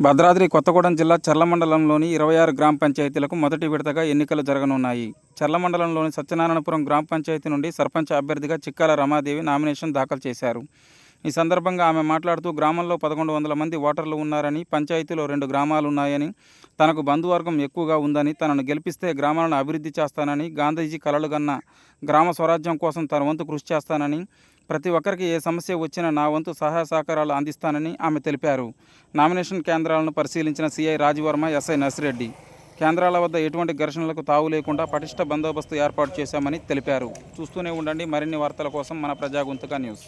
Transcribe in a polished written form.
భద్రాద్రి కొత్తగూడెం జిల్లా చర్ల మండలంలోని 26 గ్రామ పంచాయతీలకు మొదటి విడతగా ఎన్నికలు జరగనున్నాయి. చర్ల మండలంలోని సత్యనారాయణపురం గ్రామ పంచాయతీ నుండి సర్పంచ్ అభ్యర్థిగా చిక్కాల రమాదేవి నామినేషన్ దాఖలు చేశారు. ఈ సందర్భంగా ఆమె మాట్లాడుతూ గ్రామంలో 1100 మంది ఓటర్లు ఉన్నారని, పంచాయతీలో 2 గ్రామాలున్నాయని, తనకు బంధువర్గం ఎక్కువగా ఉందని, తనను గెలిపిస్తే గ్రామాలను అభివృద్ధి చేస్తానని, గాంధీజీ కలలుగన్న గ్రామ స్వరాజ్యం కోసం తన వంతు కృషి చేస్తానని, ప్రతి ఒక్కరికి ఏ సమస్య వచ్చినా నా వంతు సహాయ సహకారాలు అందిస్తానని ఆమె తెలిపారు. నామినేషన్ కేంద్రాలను పరిశీలించిన సిఐ రాజవర్మ, ఎస్ఐ నర్సిరెడ్డి కేంద్రాల వద్ద ఎటువంటి ఘర్షణలకు తావు లేకుండా పటిష్ట బందోబస్తు ఏర్పాటు చేశామని తెలిపారు. చూస్తూనే ఉండండి మరిన్ని వార్తల కోసం మన ప్రజాగొంతుక న్యూస్.